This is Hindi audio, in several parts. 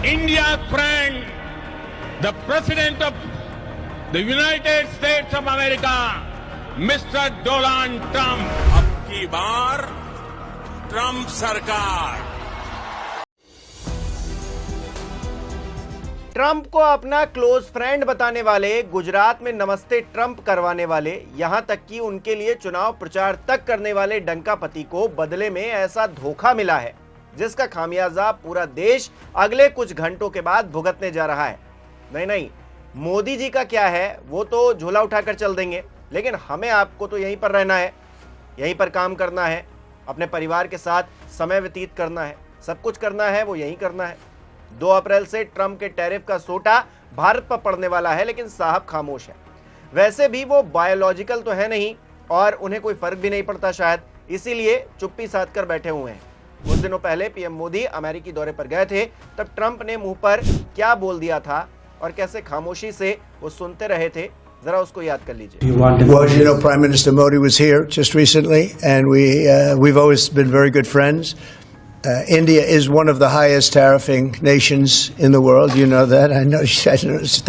India's friend, the President of the United States of America, Mr. Donald Trump. अब की बार ट्रंप सरकार। ट्रंप को अपना क्लोज फ्रेंड बताने वाले, गुजरात में नमस्ते ट्रंप करवाने वाले, यहां तक कि उनके लिए चुनाव प्रचार तक करने वाले डंकापति को बदले में ऐसा धोखा मिला है जिसका खामियाजा पूरा देश अगले कुछ घंटों के बाद भुगतने जा रहा है। नहीं, मोदी जी का क्या है, वो तो झोला उठाकर चल देंगे, लेकिन हमें आपको तो यहीं पर रहना है, यहीं पर काम करना है, अपने परिवार के साथ समय व्यतीत करना है, सब कुछ करना है वो यहीं करना है। 2 अप्रैल से ट्रंप के टैरिफ का सोटा भारत पर पड़ने वाला है, लेकिन साहब खामोश है। वैसे भी वो बायोलॉजिकल तो है नहीं और उन्हें कोई फर्क भी नहीं पड़ता शायद, इसीलिए चुप्पी साध कर बैठे हुए हैं। कुछ दिनों पहले पीएम मोदी अमेरिकी दौरे पर गए थे, तब ट्रंप ने मुंह पर क्या बोल दिया था और कैसे खामोशी से वो सुनते रहे थे, जरा उसको याद कर लीजिए। Well, you know, Prime Minister Modi was here just recently, and we've always been very good friends. India is one of the highest tariffing nations in the world. You know that. I know.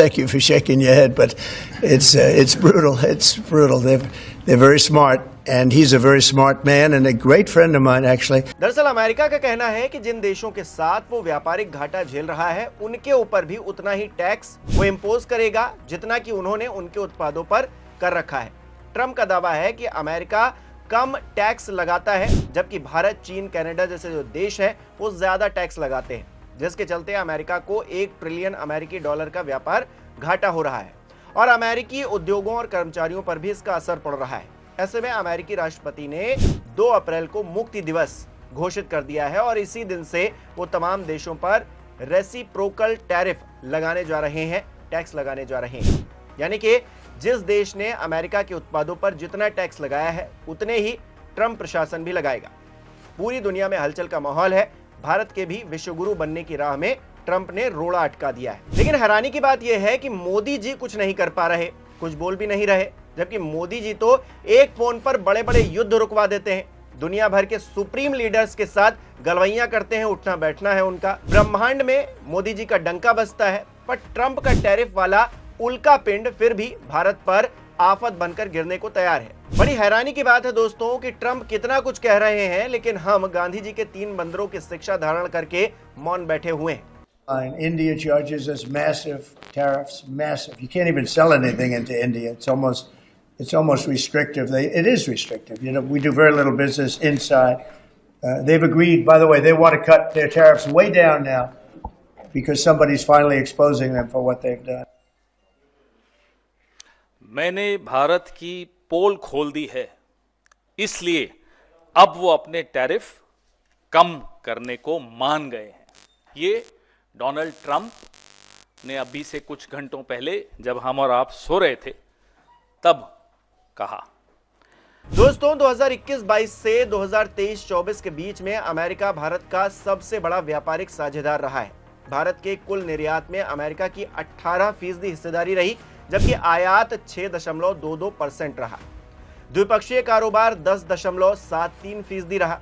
Thank you for shaking your head, but it's brutal. It's brutal. They're very smart, and he's a very smart man and a great friend of mine, actually. दरअसल अमेरिका का कहना है कि जिन देशों के साथ वो व्यापारिक घाटा झेल रहा है, उनके ऊपर भी उतना ही टैक्स वो इम्पोज करेगा जितना कि उन्होंने उनके उत्पादों पर कर रखा है। ट्रंप का दावा है कि अमेरिका कम टैक्स लगाता है, जबकि भारत, चीन, कनाडा जैसे जो देश है वो ज्यादा टैक्स लगाते हैं, जिसके चलते अमेरिका को 1 ट्रिलियन अमेरिकी डॉलर का व्यापार घाटा हो रहा है और अमेरिकी उद्योगों और कर्मचारियों पर भी इसका असर पड़ रहा है। ऐसे में अमेरिकी राष्ट्रपति ने 2 अप्रैल को मुक्ति दिवस घोषित कर दिया है और इसी दिन से वो तमाम देशों पर रेसिप्रोकल टैरिफ लगाने जा रहे हैं, टैक्स लगाने जा रहे हैं। यानी कि जिस देश ने अमेरिका के उत्पादों पर जितना टैक्स लगाया है, उतने ही ट्रंप प्रशासन भी लगाएगा। पूरी दुनिया में हलचल का माहौल है। भारत के भी विश्वगुरु बनने की राह में ट्रंप ने रोड़ा अटका दिया है। लेकिन हैरानी की बात यह है कि मोदी जी कुछ नहीं कर पा रहे, कुछ बोल भी नहीं रहे, जबकि मोदी जी तो एक फोन पर बड़े बड़े युद्ध रुकवा देते हैं, दुनिया भर के सुप्रीम लीडर्स के साथ गलवैया करते हैं, उठना बैठना है उनका। ब्रह्मांड में मोदी जी का डंका बजता है, पर ट्रंप का टैरिफ वाला उल्का पिंड फिर भी भारत पर आफत बनकर गिरने को तैयार है। बड़ी हैरानी की बात है दोस्तों कि ट्रंप कितना कुछ कह रहे हैं, लेकिन हम गांधी जी के 3 बंदरों की शिक्षा धारण करके मौन बैठे हुए हैं। India charges us massive tariffs, massive. You can't even sell anything into India. It's almost restrictive. It is restrictive. You know, we do very little business inside. They've agreed, by the way, they want to cut their tariffs way down now because somebody's finally exposing them for what they've done. मैंने भारत की पोल खोल दी है, इसलिए अब वो अपने टैरिफ कम करने को मान गए हैं। ये डोनाल्ड ट्रंप ने अभी से कुछ घंटों पहले, जब हम और आप सो रहे थे, तब कहा। दोस्तों 2021-22 से 2023-24 के बीच में अमेरिका भारत का सबसे बड़ा व्यापारिक साझेदार रहा है। भारत के कुल निर्यात में अमेरिका की 18% हिस्सेदारी रही, जबकि आयात 6.22% रहा। द्विपक्षीय कारोबार 10.73% रहा।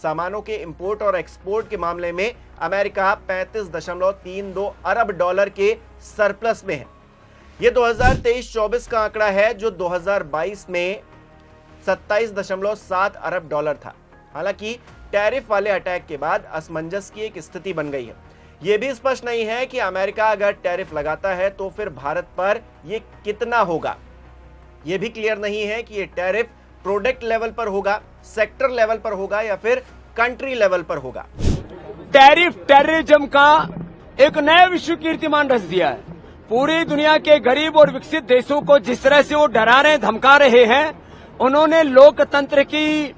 सामानों के इंपोर्ट और एक्सपोर्ट के मामले में अमेरिका 35.32 अरब डॉलर के सरप्लस में है। यह 2023-24 का आंकड़ा है, जो 2022 में 27.7 अरब डॉलर था। हालांकि टैरिफ वाले अटैक के बाद असमंजस की एक स्थिति बन गई है। यह भी स्पष्ट नहीं है कि अमेरिका अगर टैरिफ लगाता है तो फिर भारत पर यह कितना होगा। यह भी क्लियर नहीं है कि यह टैरिफ प्रोडक्ट लेवल पर होगा, सेक्टर लेवल पर होगा या फिर कंट्री लेवल पर होगा। टैरिफ टेररिज्म का एक नया विश्व कीर्तिमान रच दिया है। पूरी दुनिया के गरीब और विकसित देशों को जिस तरह से वो डरा रहे, धमका रहे हैं, उन्होंने लोकतंत्र की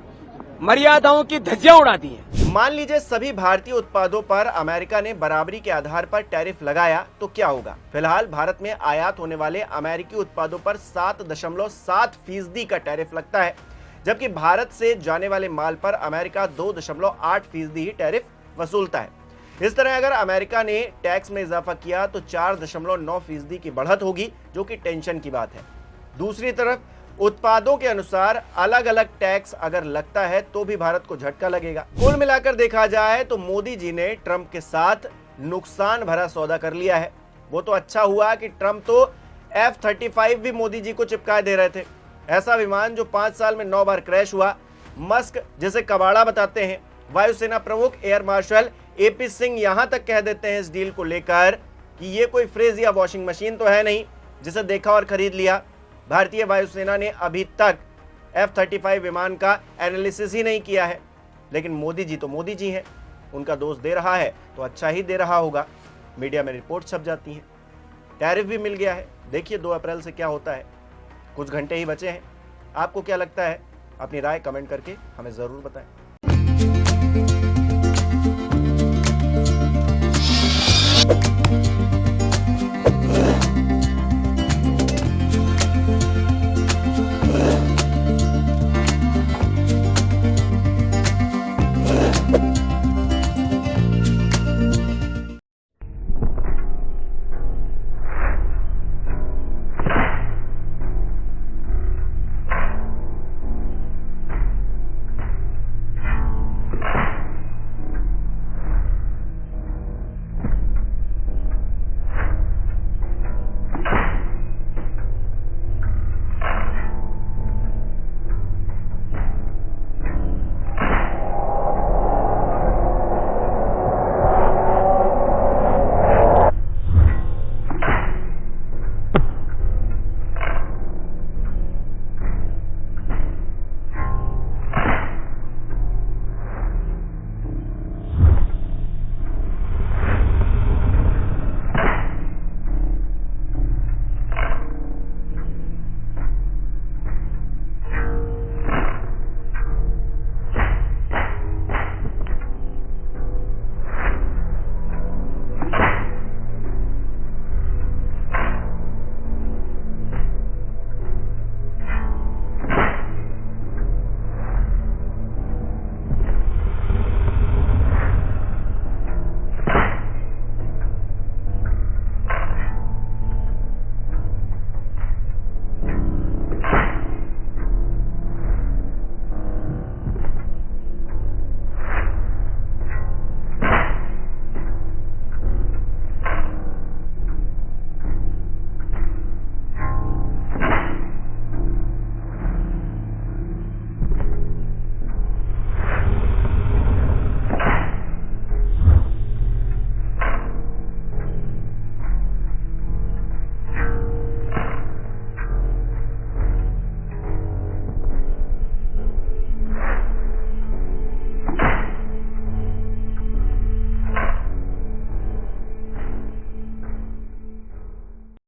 मर्यादाओं की धज्जियां उड़ा दी हैं। मान लीजिए सभी भारतीय उत्पादों पर अमेरिका ने बराबरी के आधार पर टैरिफ लगाया तो क्या होगा। फिलहाल भारत में आयात होने वाले अमेरिकी उत्पादों पर 7.7% का टैरिफ लगता है, जबकि भारत से जाने वाले माल पर अमेरिका 2.8% ही टैरिफ वसूलता है। इस तरह अगर अमेरिका ने टैक्स में इजाफा किया तो 4.9% की बढ़त होगी, जो कि टेंशन की बात है। दूसरी तरफ उत्पादों के अनुसार अलग अलग टैक्स अगर लगता है तो भी भारत को झटका लगेगा। कुल मिलाकर देखा जाए तो मोदी जी ने ट्रंप के साथ नुकसान भरा सौदा कर लिया है। वो तो अच्छा हुआ कि ट्रंप तो F-35 भी मोदी जी को चिपका दे रहे थे। ऐसा विमान जो 5 साल में 9 बार क्रैश हुआ। मस्क जिसे कबाड़ा बताते हैं, वायुसेना प्रमुख एयर मार्शल AP सिंह यहां तक कह देते हैं इस डील को लेकर कि ये कोई फ्रिज या वॉशिंग मशीन तो है नहीं जिसे देखा और खरीद लिया। भारतीय वायुसेना ने अभी तक F-35 विमान का एनालिसिस ही नहीं किया है। लेकिन मोदी जी तो मोदी जी हैं, उनका दोस्त दे रहा है तो अच्छा ही दे रहा होगा। मीडिया में रिपोर्ट छप जाती हैं। टैरिफ भी मिल गया है। देखिए 2 अप्रैल से क्या होता है। कुछ घंटे ही बचे हैं। आपको क्या लगता है? अपनी राय कमेंट करके हमें ज़रूर बताएं।